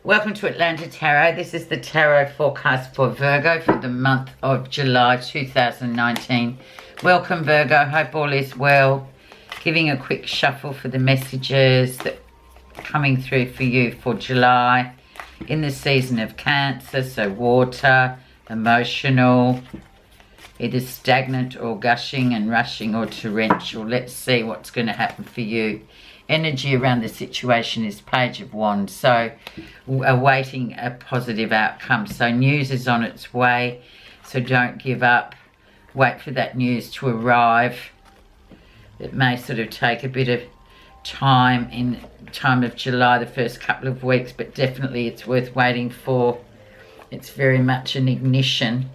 Welcome to Atlanta Tarot. This is the tarot forecast for Virgo for the month of July 2019. Welcome, Virgo. Hope all is well. Giving a quick shuffle for the messages that are coming through for you for July in the season of Cancer. So water, emotional, either stagnant or gushing and rushing or torrential. Let's see what's going to happen for you. Energy around the situation is Page of Wands, so awaiting a positive outcome. So news is on its way, so don't give up. Wait for that news to arrive. It may sort of take a bit of time in time of July, the first couple of weeks, but definitely it's worth waiting for. It's very much an ignition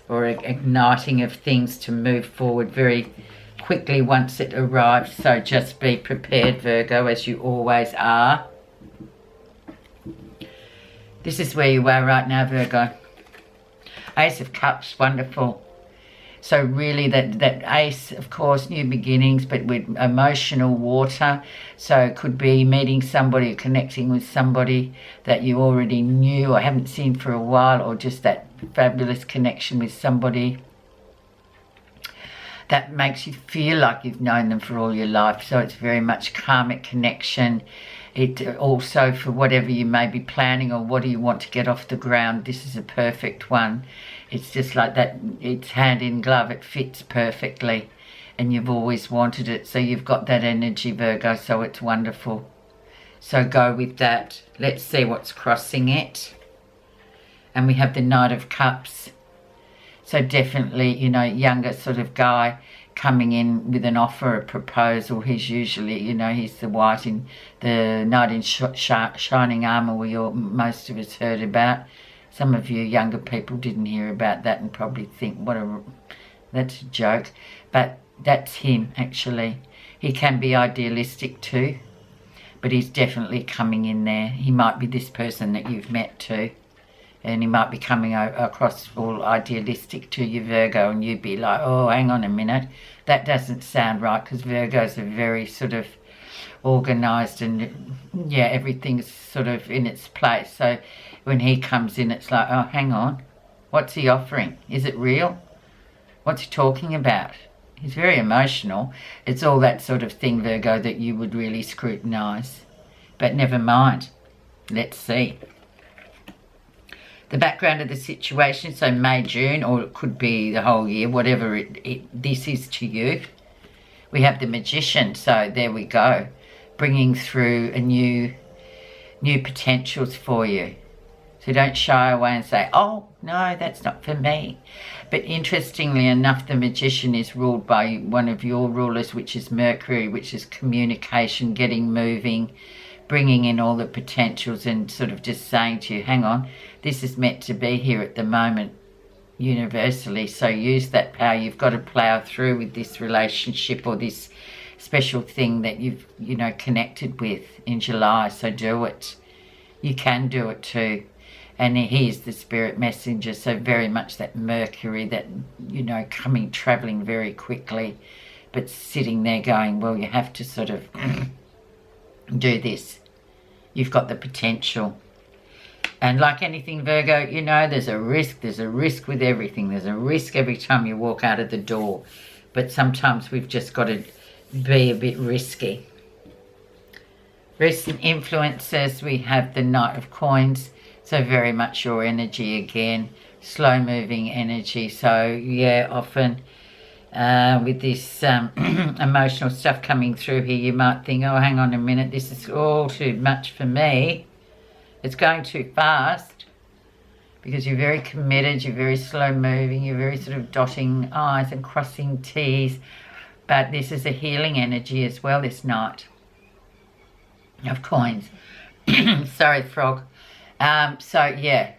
or an igniting of things to move forward very quickly once it arrives. So just be prepared, Virgo, as you always are. This is where you are right now, Virgo. Ace of Cups, wonderful. So really that ace, of course, new beginnings, but with emotional water. So it could be meeting somebody, connecting with somebody that you already knew or haven't seen for a while, or just that fabulous connection with somebody that makes you feel like you've known them for all your life. So it's very much karmic connection. It also, for whatever you may be planning or what do you want to get off the ground, this is a perfect one. It's just like that, it's hand in glove, it fits perfectly, and you've always wanted it. So you've got that energy, Virgo, so it's wonderful. So go with that. Let's see what's crossing it. And we have the Knight of Cups. So definitely, you know, younger sort of guy coming in with an offer, a proposal. He's usually, you know, he's the white in the knight in shining armor most of us heard about. Some of you younger people didn't hear about that and probably think, that's a joke. But that's him, actually. He can be idealistic too, but he's definitely coming in there. He might be this person that you've met too. And he might be coming across all idealistic to you, Virgo, and you'd be like, oh, hang on a minute. That doesn't sound right, because Virgos are very sort of organised and, yeah, everything's sort of in its place. So when he comes in, it's like, oh, hang on. What's he offering? Is it real? What's he talking about? He's very emotional. It's all that sort of thing, Virgo, that you would really scrutinise. But never mind. Let's see. The background of the situation, so May, June, or it could be the whole year, whatever this is to you. We have the Magician, so there we go, bringing through a new potentials for you. So don't shy away and say, oh, no, that's not for me. But interestingly enough, the Magician is ruled by one of your rulers, which is Mercury, which is communication, getting moving, bringing in all the potentials and sort of just saying to you, hang on, this is meant to be here at the moment universally. So use that power. You've got to plow through with this relationship or this special thing that you've, you know, connected with in July. So do it. You can do it too. And he is the spirit messenger. So very much that Mercury, that, you know, traveling very quickly, but sitting there going, well, you have to sort of do this. You've got the potential. And like anything, Virgo, you know, there's a risk with everything. There's a risk every time you walk out of the door. But sometimes we've just got to be a bit risky. Recent influences, we have the Knight of Coins. So very much your energy again. Slow moving energy. So yeah, often with this emotional stuff coming through here, you might think, oh, hang on a minute, this is all too much for me. It's going too fast, because you're very committed, you're very slow moving, you're very sort of dotting I's and crossing T's. But this is a healing energy as well, this Knight of Coins. Sorry, frog. So yeah,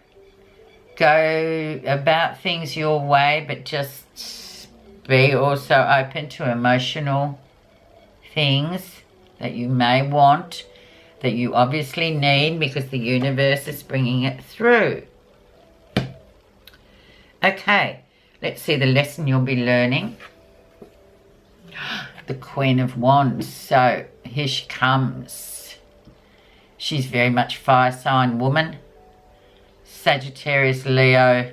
go about things your way, but just be also open to emotional things that you may want, that you obviously need, because the universe is bringing it through. Okay, let's see the lesson you'll be learning. The Queen of Wands. So here she comes. She's very much fire sign woman. Sagittarius, Leo,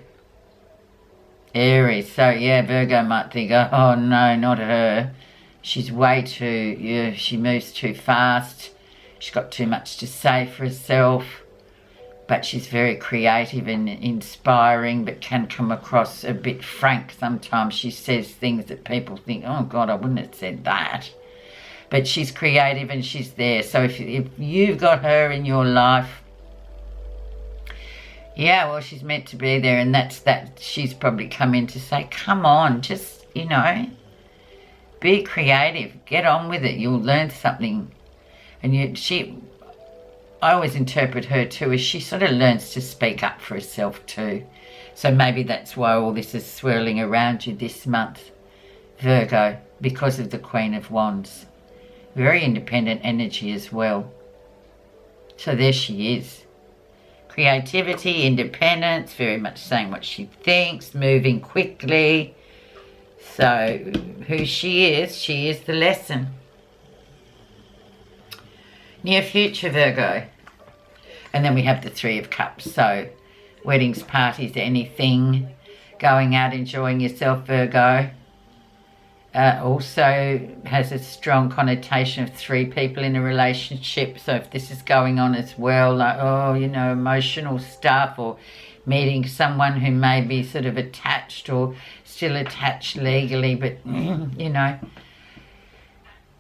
Aries. So yeah, Virgo might think, oh no, not her. She's way too, yeah, she moves too fast. She's got too much to say for herself. But she's very creative and inspiring, but can come across a bit frank sometimes. She says things that people think, oh God, I wouldn't have said that. But she's creative and she's there. So if you've got her in your life, yeah, well, she's meant to be there. And that's that. She's probably come in to say, come on, just, you know, be creative. Get on with it. You'll learn something. And I always interpret her too as she sort of learns to speak up for herself too. So maybe that's why all this is swirling around you this month, Virgo, because of the Queen of Wands. Very independent energy as well. So there she is. Creativity, independence, very much saying what she thinks, moving quickly. So who she is the lesson. Near future, Virgo. And then we have the Three of Cups. So weddings, parties, anything. Going out, enjoying yourself, Virgo. Also has a strong connotation of three people in a relationship. So if this is going on as well, like, oh, you know, emotional stuff, or meeting someone who may be sort of attached or still attached legally, but, you know,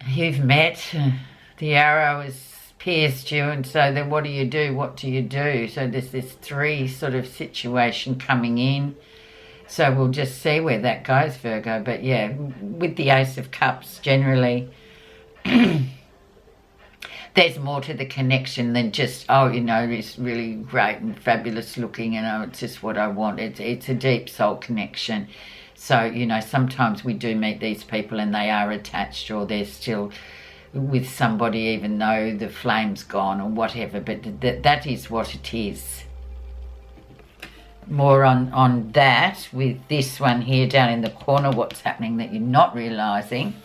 you've met, the arrow is pierced you, and so then what do you do? What do you do? So there's this three sort of situation coming in. So we'll just see where that goes, Virgo. But yeah, with the Ace of Cups, generally, there's more to the connection than just, oh, you know, it's really great and fabulous looking, and oh, it's just what I want. It's a deep soul connection. So, you know, sometimes we do meet these people and they are attached, or they're still with somebody even though the flame's gone or whatever. But that is what it is. More on that with this one here down in the corner, what's happening that you're not realising.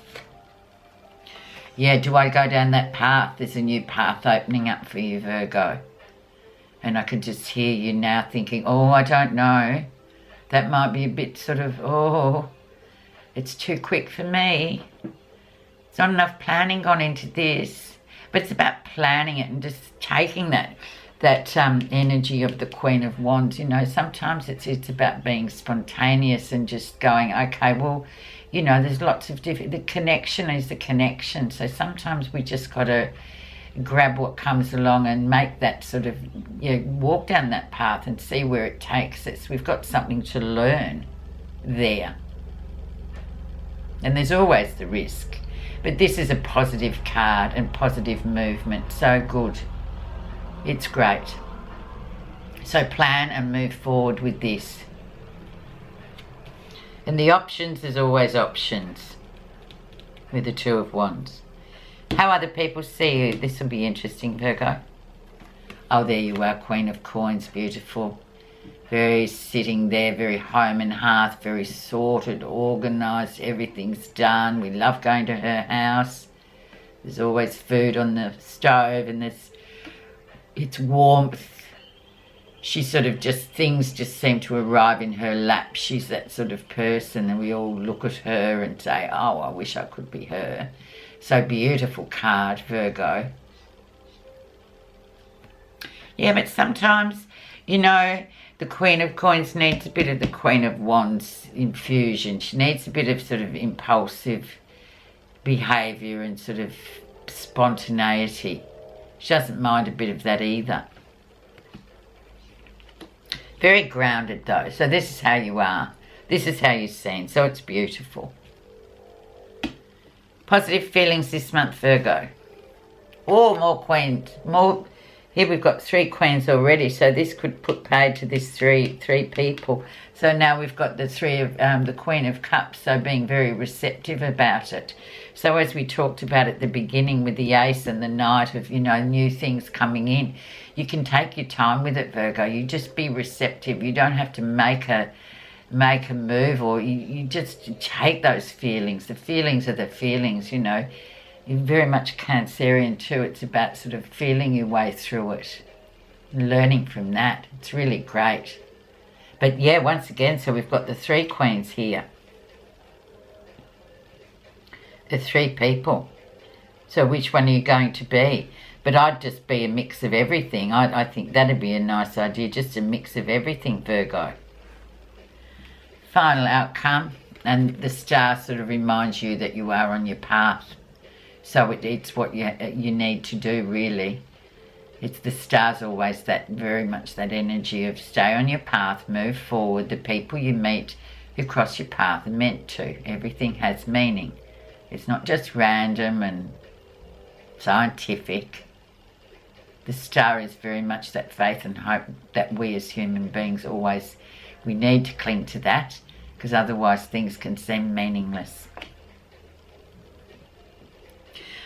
Yeah, do I go down that path? There's a new path opening up for you, Virgo. And I can just hear you now thinking, oh, I don't know. That might be a bit sort of, oh, it's too quick for me. There's not enough planning gone into this. But it's about planning it and just taking that energy of the Queen of Wands. You know, sometimes it's about being spontaneous and just going, okay, well, you know, there's lots of different, the connection is the connection. So sometimes we just got to grab what comes along and make that sort of, you know, walk down that path and see where it takes us. We've got something to learn there. And there's always the risk. But this is a positive card and positive movement. So good. It's great. So plan and move forward with this. And the options, there's always options with the Two of Wands. How other people see you. This will be interesting, Virgo. Oh, there you are, Queen of Coins. Beautiful. Very sitting there, very home and hearth, very sorted, organised. Everything's done. We love going to her house. There's always food on the stove, and it's warmth. She sort of things just seem to arrive in her lap. She's that sort of person, and we all look at her and say, oh, I wish I could be her. So beautiful card, Virgo. Yeah, but sometimes, you know, the Queen of Coins needs a bit of the Queen of Wands infusion. She needs a bit of sort of impulsive behaviour and sort of spontaneity. She doesn't mind a bit of that either. Very grounded though. So this is how you are. This is how you're seen. So it's beautiful. Positive feelings this month, Virgo. Oh, more queens. More. Here we've got 3 queens already. So this could put paid to this three people. So now we've got the the Queen of Cups. So being very receptive about it. So as we talked about at the beginning with the Ace and the Knight of, you know, new things coming in, you can take your time with it, Virgo. You just be receptive. You don't have to make a move, or you just take those feelings. The feelings are the feelings, you know. You're very much Cancerian too. It's about sort of feeling your way through it and learning from that. It's really great. But yeah, once again, so we've got the 3 queens here. The 3 people. So which one are you going to be? But I'd just be a mix of everything. I think that'd be a nice idea, just a mix of everything, Virgo. Final outcome, and the star sort of reminds you that you are on your path. So it's what you need to do, really. It's the stars always that very much that energy of stay on your path, move forward. The people you meet who cross your path are meant to. Everything has meaning. It's not just random and scientific. The star is very much that faith and hope that we as human beings always, we need to cling to that, because otherwise things can seem meaningless.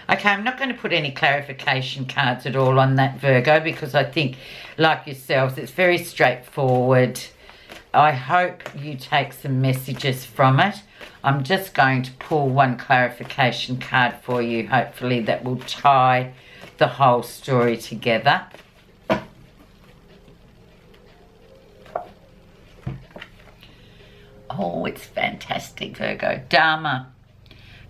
Okay, I'm not going to put any clarification cards at all on that, Virgo, because I think, like yourselves, it's very straightforward. I hope you take some messages from it. I'm just going to pull one clarification card for you, hopefully that will tie the whole story together. Oh, it's fantastic, Virgo. Dharma.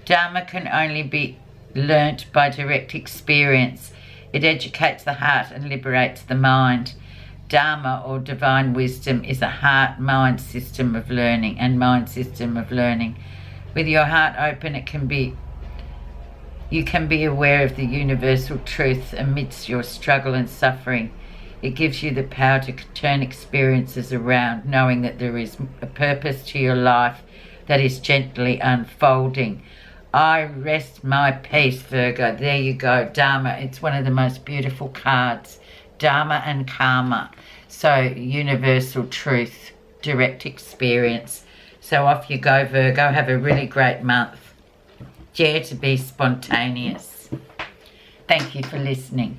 Dharma can only be learnt by direct experience. It educates the heart and liberates the mind. Dharma, or divine wisdom, is a heart-mind system of learning and mind system of learning. With your heart open, you can be aware of the universal truth amidst your struggle and suffering. It gives you the power to turn experiences around, knowing that there is a purpose to your life that is gently unfolding. I rest my peace, Virgo. There you go, Dharma. It's one of the most beautiful cards. Dharma and karma. So universal truth, direct experience. So off you go, Virgo. Have a really great month. Dare to be spontaneous. Thank you for listening.